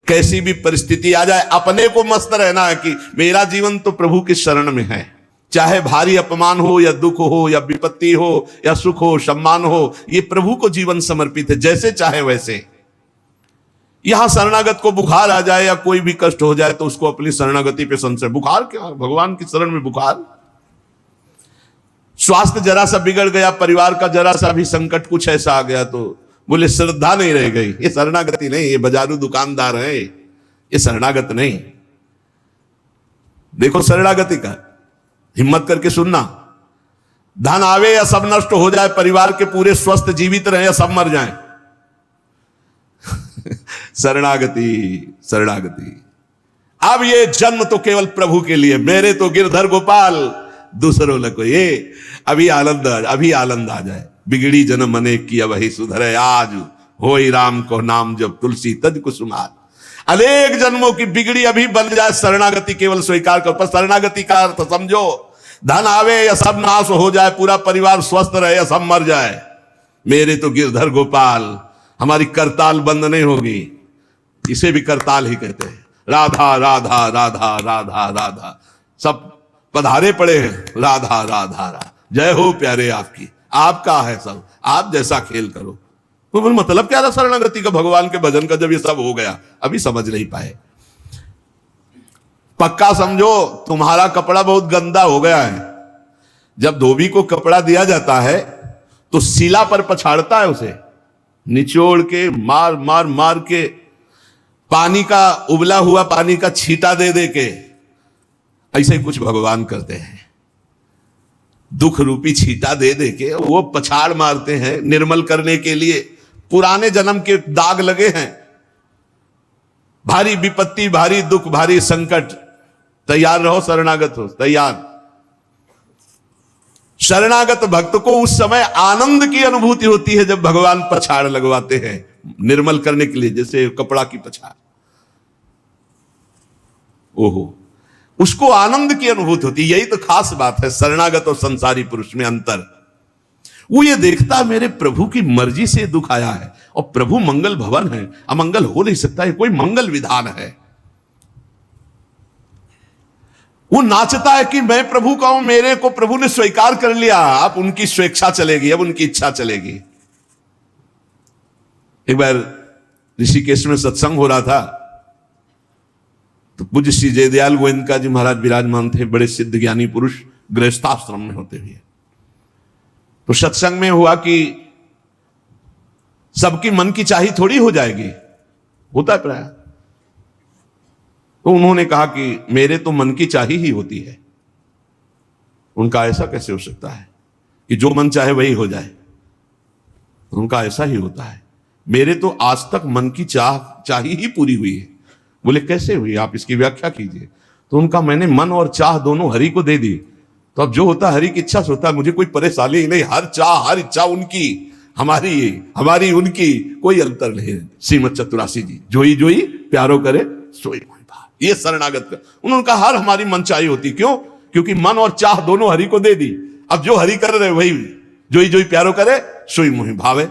कैसी भी परिस्थिति आ जाए अपने को मस्त रहना है कि मेरा जीवन तो प्रभु की शरण में है। चाहे भारी अपमान हो या दुख हो या विपत्ति हो या सुख हो सम्मान हो, ये प्रभु को जीवन समर्पित है, जैसे चाहे वैसे। यहां शरणागत को बुखार आ जाए या कोई भी कष्ट हो जाए तो उसको अपनी शरणागति पे संशय। बुखार क्या, भगवान की शरण में बुखार। स्वास्थ्य जरा सा बिगड़ गया, परिवार का जरा सा भी संकट कुछ ऐसा आ गया तो बोले श्रद्धा नहीं रह गई। ये शरणागति नहीं, ये बाजारू दुकानदार है, ये शरणागत नहीं। देखो शरणागति का हिम्मत करके सुनना। धन आवे या सब नष्ट हो जाए, परिवार के पूरे स्वस्थ जीवित रहे या सब मर जाएं, शरणागति शरणागति। अब ये जन्म तो केवल प्रभु के लिए, मेरे तो गिरधर गोपाल दूसरों को। ये अभी आनंद आ जाए। बिगड़ी जन्म अनेक की वही सुधरे, आज होई राम को नाम जब तुलसी तज कुसुमार। अनेक जन्मों की बिगड़ी अभी बन जाए, शरणागति केवल स्वीकार कर। पर शरणागति का अर्थ समझो, धन आवे या सब नाश हो जाए, पूरा परिवार स्वस्थ रहे या सब मर जाए, मेरे तो गिरधर गोपाल, हमारी करताल बंद नहीं होगी। इसे भी करताल ही कहते हैं। राधा राधा राधा राधा राधा, सब पधारे पड़े हैं। राधा राधा राधा, जय हो प्यारे आपकी, आपका है सब, आप जैसा खेल करो। तो मतलब क्या था शरणागति का, भगवान के भजन का? जब ये सब हो गया अभी समझ नहीं पाए। पक्का समझो, तुम्हारा कपड़ा बहुत गंदा हो गया है। जब धोबी को कपड़ा दिया जाता है तो शिला पर पछाड़ता है, उसे निचोड़ के मार मार मार के, पानी का उबला हुआ पानी का छींटा दे दे के। ऐसे कुछ भगवान करते हैं, दुख रूपी छींटा दे दे के वो पछाड़ मारते हैं निर्मल करने के लिए। पुराने जन्म के दाग लगे हैं, भारी विपत्ति, भारी दुख, भारी संकट, तैयार रहो, शरणागत हो, तैयार। शरणागत भक्त को उस समय आनंद की अनुभूति होती है जब भगवान पछाड़ लगवाते हैं निर्मल करने के लिए, जैसे कपड़ा की पछाड़। ओहो, उसको आनंद की अनुभूति होती है। यही तो खास बात है शरणागत और संसारी पुरुष में अंतर। वो ये देखता है मेरे प्रभु की मर्जी से दुख आया है, और प्रभु मंगल भवन है, अमंगल हो नहीं सकता है, कोई मंगल विधान है। वो नाचता है कि मैं प्रभु का हूं, मेरे को प्रभु ने स्वीकार कर लिया, अब उनकी स्वेच्छा चलेगी, अब उनकी इच्छा चलेगी। एक बार ऋषिकेश में सत्संग हो रहा था तो पूज्य श्री जयदयाल गोविंदका जी महाराज विराजमान थे, बड़े सिद्ध ज्ञानी पुरुष, गृहस्थाश्रम में होते हुए। तो सत्संग में हुआ कि सबकी मन की चाही थोड़ी हो जाएगी, होता है प्राय। तो उन्होंने कहा कि मेरे तो मन की चाही ही होती है। उनका ऐसा कैसे हो सकता है कि जो मन चाहे वही हो जाए? उनका ऐसा ही होता है, मेरे तो आज तक मन की चाही ही पूरी हुई है। बोले कैसे हुई, आप इसकी व्याख्या कीजिए। तो उनका, मैंने मन और चाह दोनों हरि को दे दी, तो अब जो होता है हरि की इच्छा से होता है, मुझे कोई परेशानी ही नहीं। हर चाह हर इच्छा उनकी, हमारी उनकी, कोई अंतर नहीं। श्रीमद चतुरासी जी, जोई जोई प्यारो करे सोई मोहि भाव, ये शरणागत का। उन्होंने कहा हर हमारी मन चाही होती, क्यों? क्योंकि मन और चाह दोनों हरि को दे दी। अब जो हरि कर रहे वही जोई जोई प्यारो करे सोई मोहि भावे।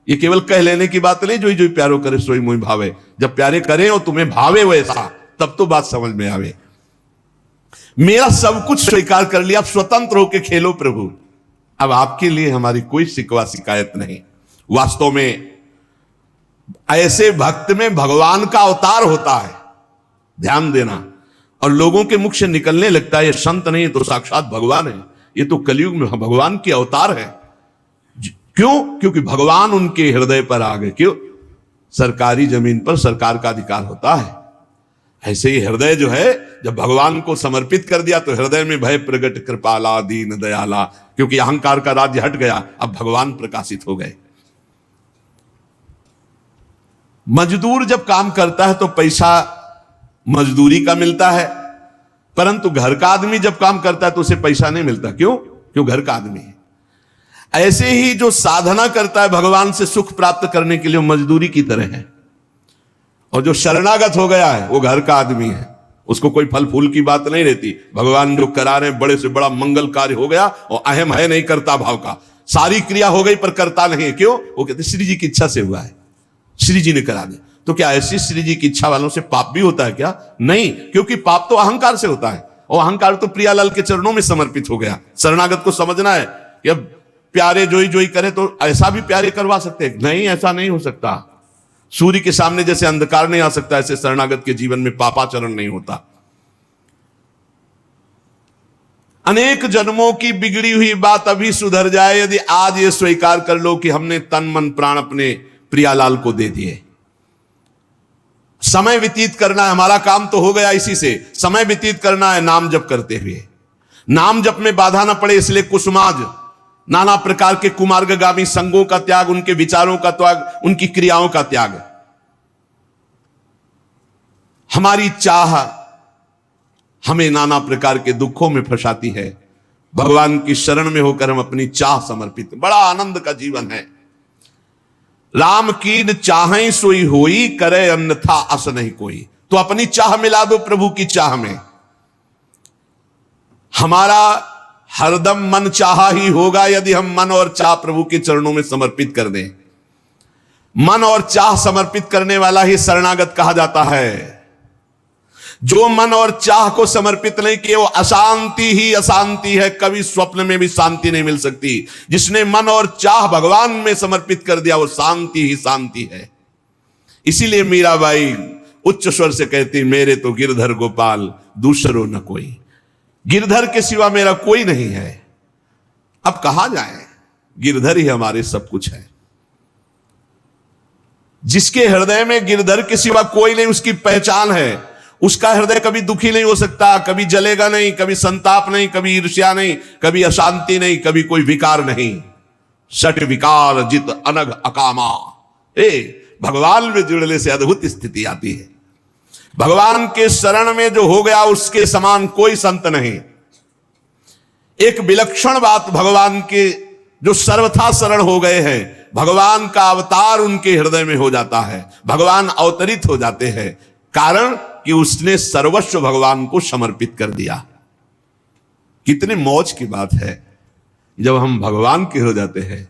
ये केवल कह लेने की बात नहीं, जोई जोई प्यारो करे सोई मोहि भावे। जब प्यारे करें और तुम्हें भावे वैसा, तब तो बात समझ में आवे। मेरा सब कुछ स्वीकार कर लिया, अब स्वतंत्र होकर खेलो प्रभु। अब आपके लिए हमारी कोई शिकवा शिकायत नहीं। वास्तव में ऐसे भक्त में भगवान का अवतार होता है, ध्यान देना। और लोगों के मुख से निकलने लगता है ये संत नहीं, तो साक्षात भगवान है, ये तो कलयुग में भगवान के अवतार है। क्यों? क्योंकि भगवान उनके हृदय पर आ गए। क्यों? सरकारी जमीन पर सरकार का अधिकार होता है। ऐसे ही हृदय जो है, जब भगवान को समर्पित कर दिया तो हृदय में भय प्रगट कृपाला दीन दयाला, क्योंकि अहंकार का राज्य हट गया, अब भगवान प्रकाशित हो गए। मजदूर जब काम करता है तो पैसा मजदूरी का मिलता है, परंतु घर का आदमी जब काम करता है तो उसे पैसा नहीं मिलता। क्यों? क्यों? घर का आदमी है। ऐसे ही जो साधना करता है भगवान से सुख प्राप्त करने के लिए, मजदूरी की तरह है। और जो शरणागत हो गया है वो घर का आदमी है, उसको कोई फल फूल की बात नहीं रहती। भगवान जो करा रहे, बड़े से बड़ा मंगल कार्य हो गया और अहम है नहीं करता भाव का, सारी क्रिया हो गई पर करता नहीं है। क्यों? वो कहते श्री जी की इच्छा से हुआ है, श्री जी ने करा दिया। तो क्या ऐसी श्री जी की इच्छा वालों से पाप भी होता है क्या? नहीं, क्योंकि पाप तो अहंकार से होता है, और अहंकार तो प्रियालाल के चरणों में समर्पित हो गया। शरणागत को समझना है कि अब प्यारे जोई जोई करे तो ऐसा भी प्यारे करवा सकते हैं? नहीं, ऐसा नहीं हो सकता। सूर्य के सामने जैसे अंधकार नहीं आ सकता, ऐसे शरणागत के जीवन में पापाचरण नहीं होता। अनेक जन्मों की बिगड़ी हुई बात अभी सुधर जाए यदि आज ये स्वीकार कर लो कि हमने तन मन प्राण अपने प्रियालाल को दे दिए। समय व्यतीत करना है, हमारा काम तो हो गया इसी से। समय व्यतीत करना है नाम जप करते हुए, नाम जप में बाधा ना पड़े इसलिए कुसुमाज, नाना प्रकार के कुमार्गगामी संगों का त्याग, उनके विचारों का त्याग, उनकी क्रियाओं का त्याग। हमारी चाह हमें नाना प्रकार के दुखों में फंसाती है। भगवान की शरण में होकर हम अपनी चाह समर्पित, बड़ा आनंद का जीवन है। राम कीन चाहें सोई होई, करे अन्यथा अस नहीं कोई। तो अपनी चाह मिला दो प्रभु की चाह में। हमारा हरदम मन चाहा ही होगा यदि हम मन और चाह प्रभु के चरणों में समर्पित कर दें। मन और चाह समर्पित करने वाला ही शरणागत कहा जाता है। जो मन और चाह को समर्पित नहीं किए वो अशांति ही अशांति है, कभी स्वप्न में भी शांति नहीं मिल सकती। जिसने मन और चाह भगवान में समर्पित कर दिया वो शांति ही शांति है। इसीलिए मीराबाई उच्च स्वर से कहती, मेरे तो गिरधर गोपाल दूसरो न कोई। गिरधर के सिवा मेरा कोई नहीं है। अब कहा जाए, गिरधर ही हमारे सब कुछ है। जिसके हृदय में गिरधर के सिवा कोई नहीं, उसकी पहचान है। उसका हृदय कभी दुखी नहीं हो सकता, कभी जलेगा नहीं, कभी संताप नहीं, कभी ईर्ष्या नहीं, कभी अशांति नहीं, कभी कोई विकार नहीं। सट विकार जित अनग अकामा। भगवान में जुड़ने से अद्भुत स्थिति आती है। भगवान के शरण में जो हो गया उसके समान कोई संत नहीं। एक विलक्षण बात, भगवान के जो सर्वथा शरण हो गए हैं, भगवान का अवतार उनके हृदय में हो जाता है, भगवान अवतरित हो जाते हैं। कारण कि उसने सर्वस्व भगवान को समर्पित कर दिया। कितने मौज की बात है, जब हम भगवान के हो जाते हैं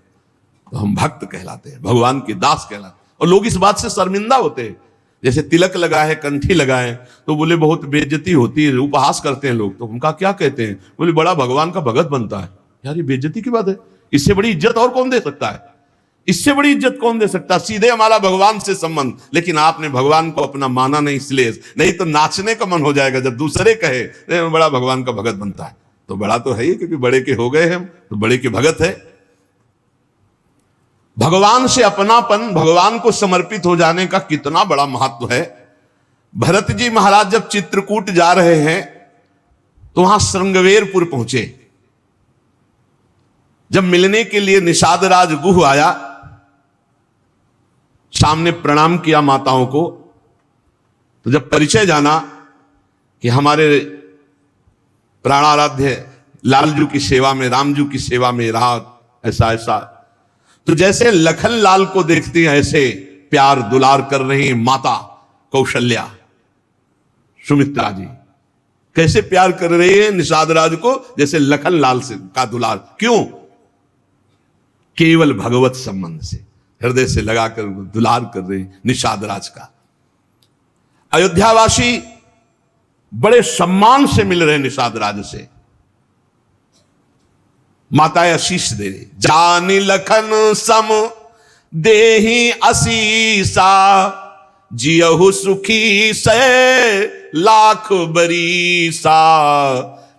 तो हम भक्त कहलाते हैं, भगवान के दास कहलाते हैं। और लोग इस बात से शर्मिंदा होते हैं। जैसे तिलक लगाए, कंठी लगाए तो बोले बहुत बेइज्जती होती है, उपहास करते हैं लोग। तो उनका क्या कहते हैं? बोले बड़ा भगवान का भगत बनता है। यार ये बेइज्जती की बात है। इससे बड़ी इज्जत और कौन दे सकता है? इससे बड़ी इज्जत कौन दे सकता? सीधे हमारा भगवान से संबंध। लेकिन आपने भगवान को अपना माना नहीं, इसलिए नहीं तो नाचने का मन हो जाएगा जब दूसरे कहे बड़ा भगवान का भगत बनता है। तो बड़ा तो है ही, क्योंकि बड़े के हो गए हम तो बड़े के भगत है। भगवान से अपनापन, भगवान को समर्पित हो जाने का कितना बड़ा महत्व है। भरत जी महाराज जब चित्रकूट जा रहे हैं तो वहां श्रृंगवेरपुर पहुंचे। जब मिलने के लिए निषाद राज गुह आया, सामने प्रणाम किया माताओं को, तो जब परिचय जाना कि हमारे प्राणाराध्य लालजू की सेवा में, रामजू की सेवा में रहा, ऐसा ऐसा, तो जैसे लखन लाल को देखती हैं ऐसे प्यार दुलार कर रही माता कौशल्या, सुमित्रा जी कैसे प्यार कर रही है निषाद राज को, जैसे लखन लाल से का दुलार। क्यों? केवल भगवत संबंध से हृदय से लगाकर दुलार कर रहे निषाद राज का। अयोध्यावासी बड़े सम्मान से मिल रहे निषाद राज से। माताएं आशीष दे रही, जानी लखन सम देही असीसा, जियहु सुखी से लाख बरीसा,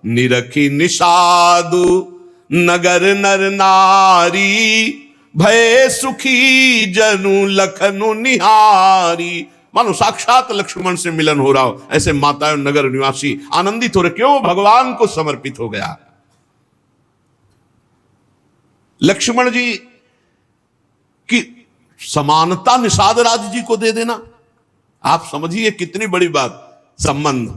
निरखी निषादु नगर नर नारी, भय सुखी जनु लखनु निहारी। मानो साक्षात लक्ष्मण से मिलन हो रहा हो, ऐसे माताएं नगर निवासी आनंदित हो रहे। क्यों? भगवान को समर्पित हो गया। लक्ष्मण जी की समानता निषाद राज जी को दे देना, आप समझिए कितनी बड़ी बात। संबंध,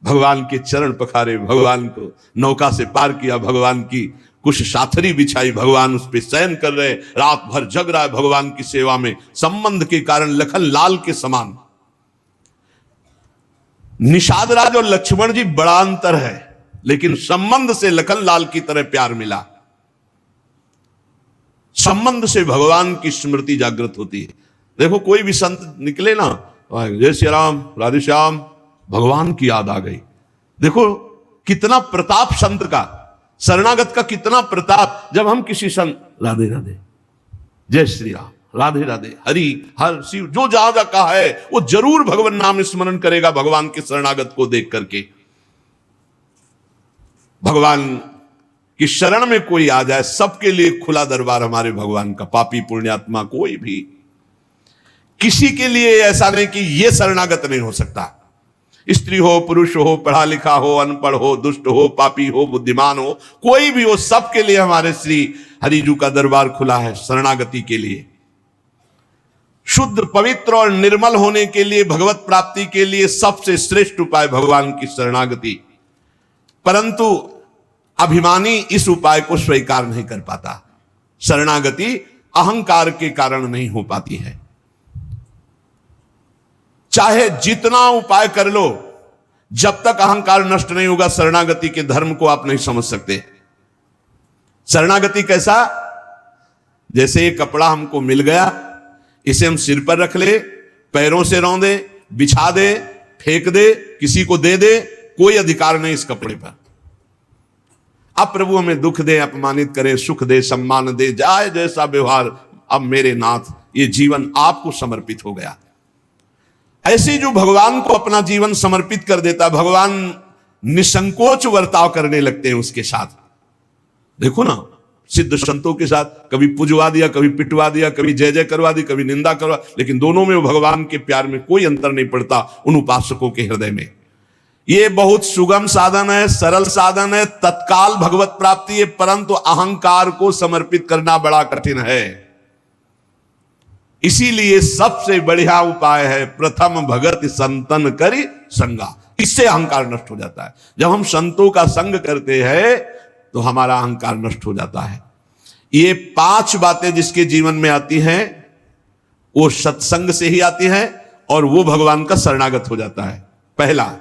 भगवान के चरण पखारे, भगवान को नौका से पार किया, भगवान की कुछ साथरी बिछाई, भगवान उस पर शयन कर रहे, रात भर जग रहा है भगवान की सेवा में। संबंध के कारण लखन लाल के समान। निषाद राज और लक्ष्मण जी बड़ा अंतर है, लेकिन संबंध से लखन लाल की तरह प्यार मिला। संबंध से भगवान की स्मृति जागृत होती है। देखो कोई भी संत निकले ना, जय श्री राम, राधे श्याम, भगवान की याद आ गई। देखो कितना प्रताप संत का, शरणागत का कितना प्रताप। जब हम किसी संत, राधे राधे, जय श्री राम, राधे राधे, हरि हर शिव, जो जहां जा कहा है वो जरूर भगवान नाम स्मरण करेगा भगवान के शरणागत को देख करके। भगवान की शरण में कोई आ जाए, सबके लिए खुला दरबार हमारे भगवान का। पापी पुण्यात्मा कोई भी, किसी के लिए ऐसा नहीं कि यह शरणागत नहीं हो सकता। स्त्री हो, पुरुष हो, पढ़ा लिखा हो, अनपढ़ हो, दुष्ट हो, पापी हो, बुद्धिमान हो, कोई भी हो, सबके लिए हमारे श्री हरिजू का दरबार खुला है शरणागति के लिए। शुद्ध, पवित्र और निर्मल होने के लिए, भगवत प्राप्ति के लिए सबसे श्रेष्ठ उपाय भगवान की शरणागति। परंतु अभिमानी इस उपाय को स्वीकार नहीं कर पाता। शरणागति अहंकार के कारण नहीं हो पाती है। चाहे जितना उपाय कर लो, जब तक अहंकार नष्ट नहीं होगा, शरणागति के धर्म को आप नहीं समझ सकते। शरणागति कैसा? जैसे ये कपड़ा हमको मिल गया, इसे हम सिर पर रख ले, पैरों से रौंदे, बिछा दे, फेंक दे, किसी को दे दे, कोई अधिकार नहीं इस कपड़े पर। अब प्रभु हमें दुख दे, अपमानित करे, सुख दे, सम्मान दे, जाए जैसा व्यवहार, अब मेरे नाथ ये जीवन आपको समर्पित हो गया। ऐसे जो भगवान को अपना जीवन समर्पित कर देता, भगवान निसंकोच वर्ताव करने लगते हैं उसके साथ। देखो ना, सिद्ध संतों के साथ कभी पुजवा दिया, कभी पिटवा दिया, कभी जय जय करवा दी, कभी निंदा करवा, लेकिन दोनों में भगवान के प्यार में कोई अंतर नहीं पड़ता उन उपासकों के हृदय में। ये बहुत सुगम साधन है, सरल साधन है, तत्काल भगवत प्राप्ति है, परंतु अहंकार को समर्पित करना बड़ा कठिन है। इसीलिए सबसे बढ़िया उपाय है प्रथम भगत संतन करी संगा। इससे अहंकार नष्ट हो जाता है। जब हम संतों का संग करते हैं तो हमारा अहंकार नष्ट हो जाता है। ये 5 बातें जिसके जीवन में आती हैं वो सत्संग से ही आती हैं और वो भगवान का शरणागत हो जाता है। पहला,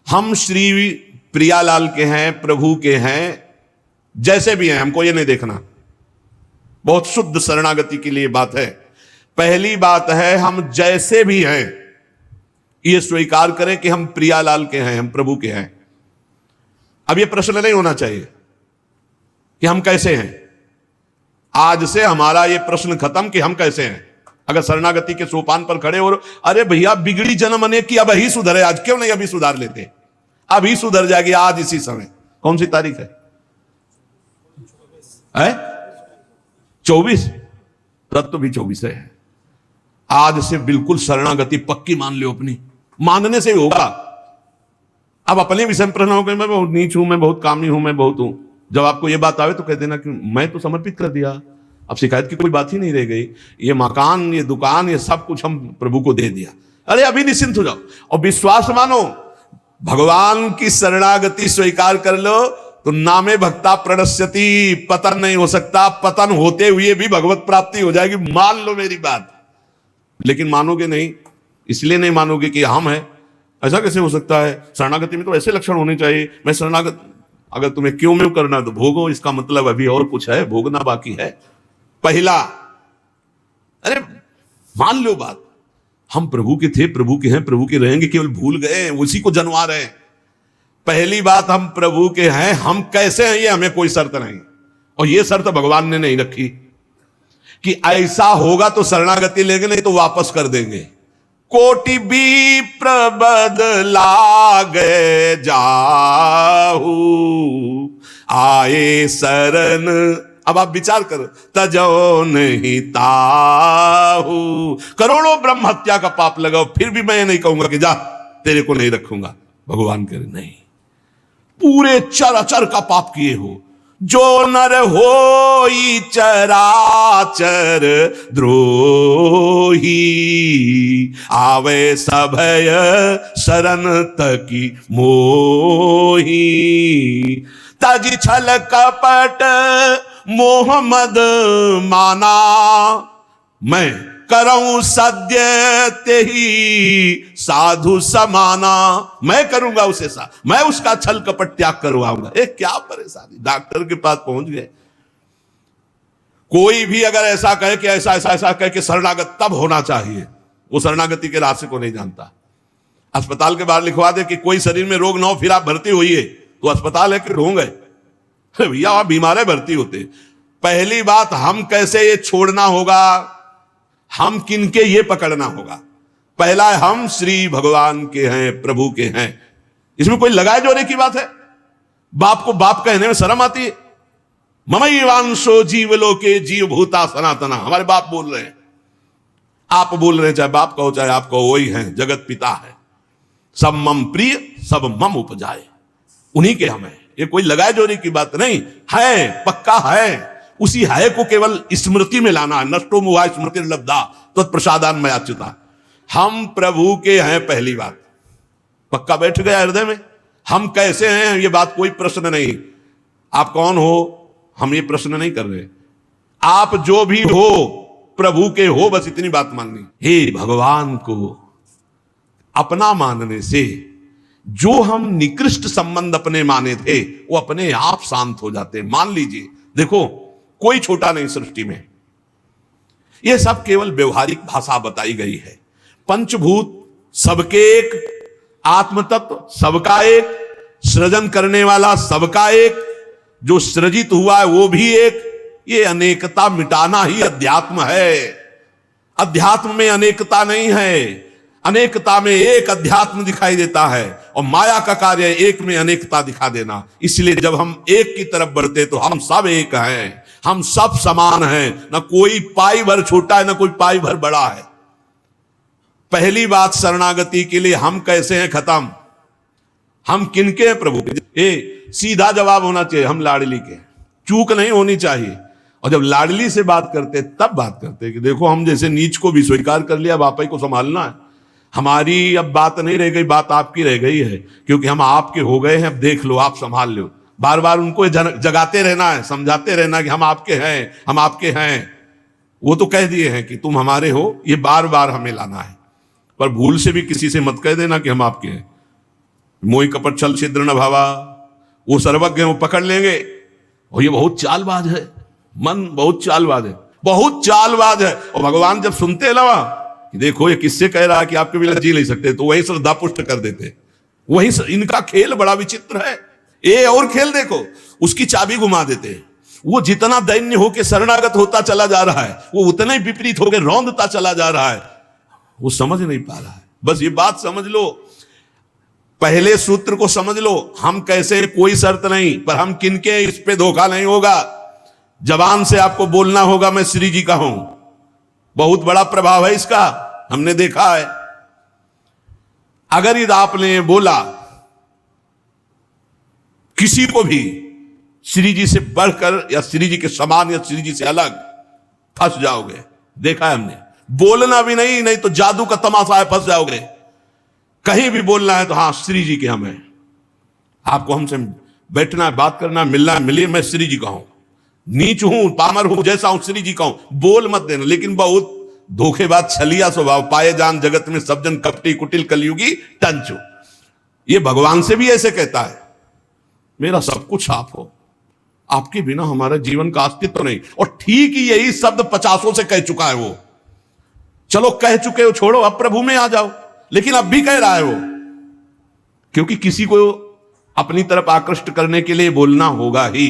हम श्री प्रियालाल के हैं, प्रभु के हैं, जैसे भी हैं, हमको ये नहीं देखना। बहुत शुद्ध शरणागति के लिए बात है। पहली बात है, हम जैसे भी हैं ये स्वीकार करें कि हम प्रियालाल के हैं, हम प्रभु के हैं। अब ये प्रश्न नहीं होना चाहिए कि हम कैसे हैं। आज से हमारा ये प्रश्न खत्म कि हम कैसे हैं। अगर शरणागति के सोपान पर खड़े हो, अरे भैया बिगड़ी जन्म अनेक की, अब ही सुधरे, आज क्यों नहीं अभी सुधार लेते? अभी सुधर जाएगी, आज इसी समय। कौन सी तारीख है? 24। तब भी 24 है। आज से बिल्कुल शरणागति पक्की मान लो अपनी, मानने से होगा। अब अपने विषय में प्रश्न हो गए, मैं बहुत नीच हूं, मैं बहुत कामी हूं, मैं बहुत हूं। जब आपको यह बात आवे तो कह देना कि मैं तो समर्पित कर दिया, अब शिकायत की कोई बात ही नहीं रह गई। ये मकान, ये दुकान, ये सब कुछ हम प्रभु को दे दिया। अरे अभी निश्चिंत हो जाओ और विश्वास मानो, भगवान की शरणागति स्वीकार कर लो तो नामे भक्ता प्रणश्यति, पतन नहीं हो सकता। पतन होते हुए भी भगवत प्राप्ति हो जाएगी, मान लो मेरी बात। लेकिन मानोगे नहीं, इसलिए नहीं मानोगे कि हम हैं। ऐसा कैसे हो सकता है? शरणागति में तो ऐसे लक्षण होने चाहिए। मैं शरणागत, अगर तुम्हें क्यों में करना तो भोगो, इसका मतलब अभी और कुछ है, भोगना बाकी है। पहला, अरे मान लो बात, हम प्रभु के थे, प्रभु के हैं, प्रभु के रहेंगे, केवल भूल गए, उसी को जनवा रहे हैं। पहली बात, हम प्रभु के हैं, हम कैसे हैं ये हमें कोई शर्त नहीं। और ये शर्त भगवान ने नहीं रखी कि ऐसा होगा तो शरणागति लेंगे, नहीं तो वापस कर देंगे। कोटि भी प्रबदला गए जाहू, आए शरण। अब आप विचार करो, तजो नहीं ताहू। करोड़ों ब्रह्म हत्या का पाप लगाओ, फिर भी मैं नहीं कहूंगा कि जा तेरे को नहीं रखूंगा। भगवान करे नहीं, पूरे चराचर का पाप किए हो। जो नर होई चराचर द्रोही, आवे सभय शरण तकी मोही। तज छल कपट मोह मद माना, मैं करऊं सद्य तेहि साधु समाना। मैं करूंगा उसे मैं उसका छल कपट त्याग करवाऊंगा। क्या परेशानी, डॉक्टर के पास पहुंच गए, कोई भी अगर ऐसा कहे कि ऐसा ऐसा ऐसा कहे कि शरणागत तब होना चाहिए, वो शरणागति के रास्ते को नहीं जानता। अस्पताल के बाहर लिखवा दे कि कोई शरीर में रोग ना हो फिर आप भर्ती होइए, तो अस्पताल है कि ढोंग है? भैया आप बीमार है भर्ती होते। पहली बात, हम कैसे ये छोड़ना होगा, हम किनके ये पकड़ना होगा। पहला है हम श्री भगवान के हैं, प्रभु के हैं। इसमें कोई लगाए जोड़े की बात है? बाप को बाप कहने में शर्म आती है? ममैवांशो जीवलोके जीव भूता सनातना, हमारे बाप बोल रहे हैं, आप बोल रहे हैं, चाहे बाप कहो चाहे आप कहो, वही हैं, जगत पिता है। सब मम प्रिय सब मम उपजाए, उन्हीं के हम हैं। ये कोई लगाए जोड़े की बात नहीं है, पक्का है। उसी है को केवल स्मृति में लाना है। नष्टो मुहा स्मृति लब्धा तत्प्रसादान मयाच्युता। हम प्रभु के हैं, पहली बात पक्का बैठ गया हृदय में। हम कैसे हैं ये बात कोई प्रश्न नहीं। आप कौन हो हम ये प्रश्न नहीं कर रहे। आप जो भी हो प्रभु के हो, बस इतनी बात माननी। हे भगवान को अपना मानने से जो हम निकृष्ट संबंध अपने माने थे वो अपने आप शांत हो जाते। मान लीजिए, देखो कोई छोटा नहीं सृष्टि में, यह सब केवल व्यवहारिक भाषा बताई गई है। पंचभूत सबके एक, आत्म तत्व सबका एक, सृजन करने वाला सबका एक, जो सृजित हुआ है वो भी एक। ये अनेकता मिटाना ही अध्यात्म है। अध्यात्म में अनेकता नहीं है, अनेकता में एक अध्यात्म दिखाई देता है, और माया का कार्य एक में अनेकता दिखा देना। इसलिए जब हम एक की तरफ बढ़ते तो हम सब एक हैं, हम सब समान हैं, ना कोई पाई भर छोटा है ना कोई पाई भर बड़ा है। पहली बात, शरणागति के लिए हम कैसे हैं खत्म। हम किनके हैं? प्रभु के। सीधा जवाब होना चाहिए, हम लाडली के। चूक नहीं होनी चाहिए। और जब लाडली से बात करते तब बात करते कि देखो हम जैसे नीच को भी स्वीकार कर लिया, बापा को संभालना है। हमारी अब बात नहीं रह गई, बात आपकी रह गई है, क्योंकि हम आपके हो गए हैं। अब देख लो, आप संभाल लो। बार बार उनको जगाते रहना है, समझाते रहना कि हम आपके हैं, हम आपके हैं। वो तो कह दिए हैं कि तुम हमारे हो, ये बार बार हमें लाना है। पर भूल से भी किसी से मत कह देना कि हम आपके हैं। मोहि कपट छल छिद्र न भावा, वो सर्वज्ञ वो पकड़ लेंगे। और ये बहुत चालबाज है, मन बहुत चालबाज है, बहुत चालबाज है। और भगवान जब सुनते ना कि देखो ये किससे कह रहा है कि आपके बिना जी नहीं सकते, तो वही श्रद्धा पुष्ट कर देते। वही इनका खेल बड़ा विचित्र है। ये और खेल देखो, उसकी चाबी घुमा देते हैं। वो जितना दैन्य होकर शरणागत होता चला जा रहा है, वो उतना ही विपरीत होकर रौंदता चला जा रहा है। वो समझ नहीं पा रहा है। बस ये बात समझ लो, पहले सूत्र को समझ लो। हम कैसे, कोई शर्त नहीं, पर हम किनके, इस पे धोखा नहीं होगा। जबान से आपको बोलना होगा मैं श्री जी का हूं। बहुत बड़ा प्रभाव है इसका, हमने देखा है। अगर यदि आपने बोला किसी को भी श्री जी से बढ़कर या श्री जी के समान या श्री जी से अलग, फंस जाओगे। देखा है हमने। बोलना भी नहीं, नहीं तो जादू का तमाशा है, फंस जाओगे। कहीं भी बोलना है तो हाँ श्री जी के हम हैं, आपको हमसे बैठना है, बात करना है, मिलना है, मिलिए, मैं श्री जी का हूं, नीच हूं, पामर हूं, जैसा हूं श्री जी का हूं। बोल मत देना। लेकिन बहुत धोखेबाज छलिया स्वभाव, पाए जान जगत में सब जन कपटी कुटिल कलयुगी टंचू। ये भगवान से भी ऐसे कहता है, मेरा सब कुछ आप हो, आपके बिना हमारा जीवन का अस्तित्व नहीं। और ठीक ही यही शब्द 50 से कह चुका है वो। चलो कह चुके हो, छोड़ो, अब प्रभु में आ जाओ। लेकिन अब भी कह रहा है वो, क्योंकि किसी को अपनी तरफ आकृष्ट करने के लिए बोलना होगा ही।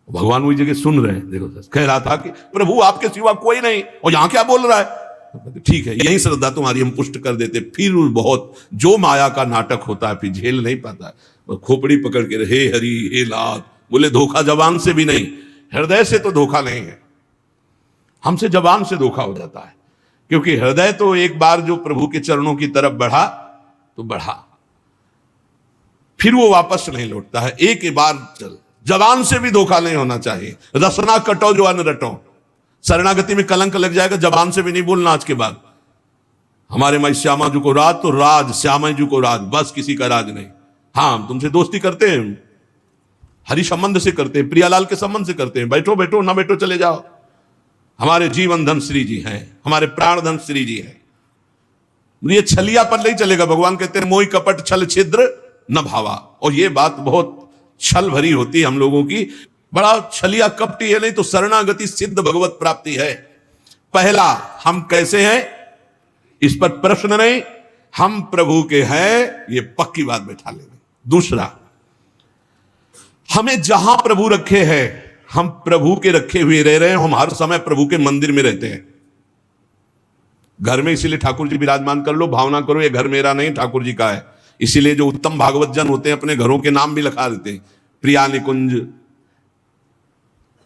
भगवान वही जगह सुन रहे हैं। देखो कह रहा था कि प्रभु आपके सिवा कोई नहीं, और यहां क्या बोल रहा है। ठीक है, यही श्रद्धा तुम्हारी हम पुष्ट कर देते। फिर बहुत जो माया का नाटक होता है, फिर झेल नहीं पाता है, खोपड़ी पकड़ के हे हरि हे नाथ बोले। धोखा जबान से भी नहीं, हृदय से तो धोखा नहीं है, हमसे जबान से धोखा हो जाता है। क्योंकि हृदय तो एक बार जो प्रभु के चरणों की तरफ बढ़ा तो बढ़ा, फिर वो वापस नहीं लौटता है। एक बार चल, जबान से भी धोखा नहीं होना चाहिए। रसना कटो जो अन्न रटो। शरणागति में कलंक लग जाएगा, जबान से भी नहीं बोलना आज के बाद। हमारे माई श्यामा जी को राज तो राज, श्यामा जी को राज, बस किसी का राज नहीं। हाँ तुमसे दोस्ती करते हैं, हरि संबंध से करते हैं, प्रियालाल के संबंध से करते हैं। बैठो बैठो, ना बैठो चले जाओ। हमारे जीवन धन श्री जी हैं, हमारे प्राण धन श्री जी हैं। ये छलिया पर नहीं चलेगा। भगवान कहते हैं मोहि कपट छल छिद्र न भावा। और ये बात बहुत छल भरी होती है हम लोगों की। बड़ा छलिया कपटी है, नहीं तो शरणागति सिद्ध भगवत प्राप्ति है। पहला, हम कैसे हैं इस पर प्रश्न नहीं, हम प्रभु के हैं ये पक्की बात बैठा लेंगे। दूसरा, हमें जहां प्रभु रखे हैं हम प्रभु के रखे हुए रह रहे हैं, हम हर समय प्रभु के मंदिर में रहते हैं। घर में इसीलिए ठाकुर जी विराजमान कर लो, भावना करो ये घर मेरा नहीं ठाकुर जी का है। इसीलिए जो उत्तम भागवत जन होते हैं अपने घरों के नाम भी लिखा देते हैं, प्रिया निकुंज,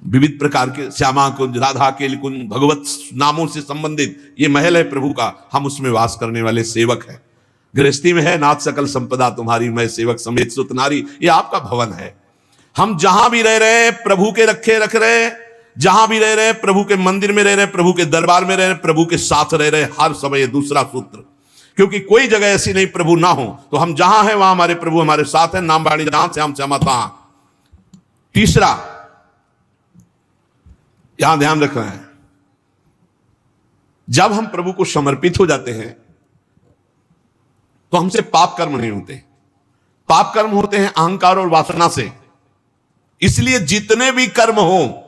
विविध प्रकार के श्यामा कुंज, राधा के कुंज, भगवत नामों से संबंधित ये महल है प्रभु का, हम उसमें वास करने वाले सेवक हैं। गृहस्थी में है नाथ सकल संपदा तुम्हारी, मैं सेवक समेत सुत नारी, ये आपका भवन है। हम जहां भी रह रहे हैं प्रभु के रखे रख रहे हैं, जहां भी रह रहे हैं प्रभु के मंदिर में रह रहे हैं, प्रभु के दरबार में रह रहे हैं, प्रभु के साथ रह रहे हैं हर समय। दूसरा सूत्र, क्योंकि कोई जगह ऐसी नहीं प्रभु ना हो, तो हम जहां हैं वहां हमारे प्रभु हमारे साथ हैं, नाम बाणी जहां श्याम श्यामा तहां। तीसरा, यहां ध्यान रखना है, जब हम प्रभु को समर्पित हो जाते हैं तो हमसे पाप कर्म नहीं होते। पाप कर्म होते हैं अहंकार और वासना से। इसलिए जितने भी कर्म हो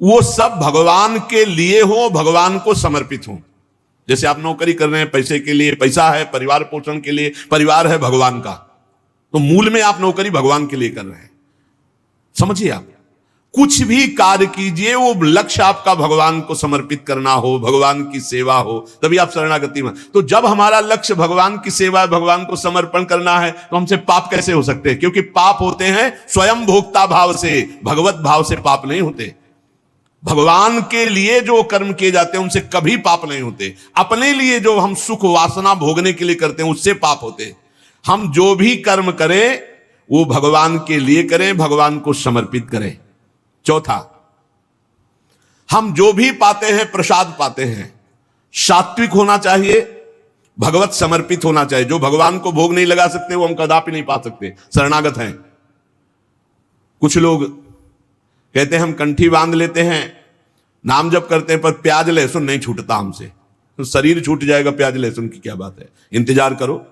वो सब भगवान के लिए हो, भगवान को समर्पित हो। जैसे आप नौकरी कर रहे हैं पैसे के लिए, पैसा है परिवार पोषण के लिए, परिवार है भगवान का, तो मूल में आप नौकरी भगवान के लिए कर रहे हैं। समझिए, आप कुछ भी कार्य कीजिए वो लक्ष्य आपका भगवान को समर्पित करना हो, भगवान की सेवा हो, तभी आप शरणागति में। तो जब हमारा लक्ष्य भगवान की सेवा, भगवान को समर्पण करना है, तो हमसे पाप कैसे हो सकते हैं? क्योंकि पाप होते हैं स्वयं भोक्ता भाव से, भगवत भाव से पाप नहीं होते। भगवान के लिए जो कर्म किए जाते हैं उनसे कभी पाप नहीं होते। अपने लिए जो हम सुख वासना भोगने के लिए करते हैं उससे पाप होते। हम जो भी कर्म करें वो भगवान के लिए करें, भगवान को समर्पित करें। चौथा, हम जो भी पाते हैं प्रसाद पाते हैं, सात्विक होना चाहिए, भगवत समर्पित होना चाहिए। जो भगवान को भोग नहीं लगा सकते वो हम कदापि नहीं पा सकते, शरणागत हैं। कुछ लोग कहते हैं हम कंठी बांध लेते हैं, नाम जप करते हैं, पर प्याज लहसुन नहीं छूटता हमसे। तो शरीर छूट जाएगा, प्याज लहसुन की क्या बात है? इंतजार करो,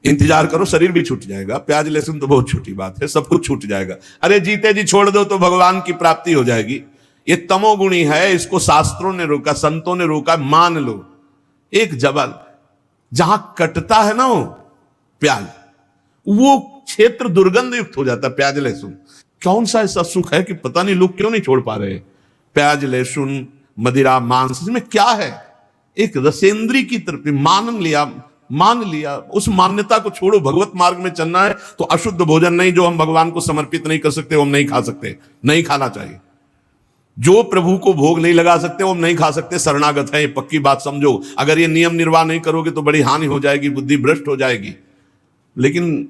इंतजार करो, शरीर भी छूट जाएगा। प्याज लहसुन तो बहुत छोटी बात है, सब कुछ छूट जाएगा। अरे जीते जी छोड़ दो तो भगवान की प्राप्ति हो जाएगी। ये तमोगुणी है, इसको शास्त्रों ने रोका, संतों ने रोका। मान लो एक जबल जहां कटता है ना वो प्याज, वो क्षेत्र दुर्गंध युक्त हो जाता है। प्याज लहसुन कौन सा ऐसा सुख है कि पता नहीं लोग क्यों नहीं छोड़ पा रहे? प्याज लहसुन मदिरा मांस, इसमें क्या है? एक रसेंद्री की तरफ मान लिया, उस मान्यता को छोड़ो। भगवत मार्ग में चलना है तो अशुद्ध भोजन नहीं, जो हम भगवान को समर्पित नहीं कर सकते वो हम नहीं खा सकते, नहीं खाना चाहिए। जो प्रभु को भोग नहीं लगा सकते वो हम नहीं खा सकते, शरणागत है, ये पक्की बात समझो। अगर ये नियम निर्वाह नहीं करोगे तो बड़ी हानि हो जाएगी, बुद्धि भ्रष्ट हो जाएगी। लेकिन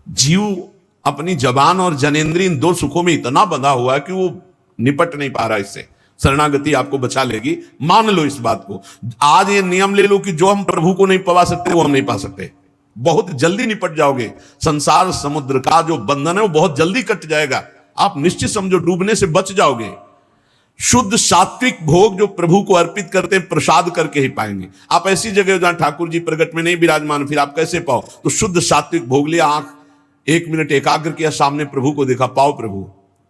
जीव अपनी जबान और जनेंद्रिय इन दो सुखों में इतना बंधा हुआ है कि वो निपट नहीं पा रहा इससे। शरणागति आपको बचा लेगी, मान लो इस बात को। आज ये नियम ले लो कि जो हम प्रभु को नहीं पा सकते वो हम नहीं पा सकते। बहुत जल्दी निपट जाओगे। संसार समुद्र का जो बंधन है वो बहुत जल्दी कट जाएगा। आप निश्चित समझो डूबने से बच जाओगे। शुद्ध सात्विक भोग जो प्रभु को अर्पित करते हैं प्रसाद करके ही पाएंगे। आप ऐसी जगह जहां ठाकुर जी प्रगट में नहीं विराजमान, फिर आप कैसे पाओ? तो शुद्ध सात्विक भोग लिया, आंख 1 मिनट एकाग्र किया, सामने प्रभु को देखा, पाओ प्रभु।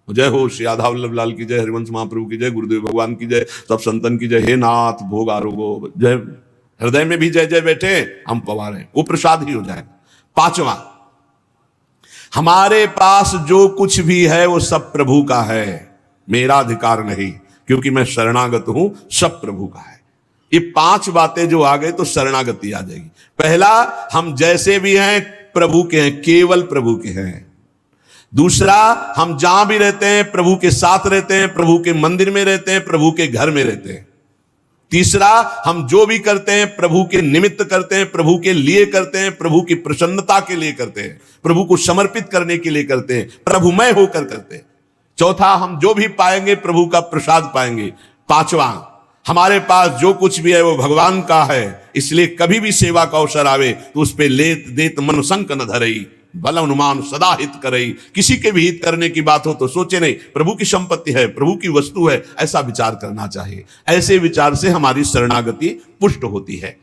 जय हो श्री राधा वल्लभ लाल की जय, हरिवंश महाप्रभु की जय, गुरुदेव भगवान की जय, सब संतन की जय। हे नाथ भोग आरोगो जय। हृदय में भी जय जय बैठे, हम पवा रहे, वो प्रसाद ही हो जाएगा। पांचवा, हमारे पास जो कुछ भी है वो सब प्रभु का है, मेरा अधिकार नहीं, क्योंकि मैं शरणागत हूं, सब प्रभु का है। ये 5 बातें जो आ गए तो शरणागति आ जाएगी। पहला, हम जैसे भी हैं प्रभु के हैं, केवल प्रभु के हैं। दूसरा, हम जहां भी रहते हैं प्रभु के साथ रहते हैं, प्रभु के मंदिर में रहते हैं, प्रभु के घर में रहते हैं। तीसरा, हम जो भी करते हैं प्रभु के निमित्त करते हैं, प्रभु के लिए करते हैं, प्रभु की प्रसन्नता के लिए करते हैं, प्रभु को समर्पित करने के लिए करते हैं, प्रभुमय होकर करते हैं। चौथा, हम जो भी पाएंगे प्रभु का प्रसाद पाएंगे। पांचवा, हमारे पास जो कुछ भी है वो भगवान का है, इसलिए कभी भी सेवा का अवसर आवे तो उस पे लेत देत मन संक न धरई, भल अनुमान सदा हित करई। किसी के भी हित करने की बात हो तो सोचे नहीं, प्रभु की संपत्ति है, प्रभु की वस्तु है, ऐसा विचार करना चाहिए। ऐसे विचार से हमारी शरणागति पुष्ट होती है।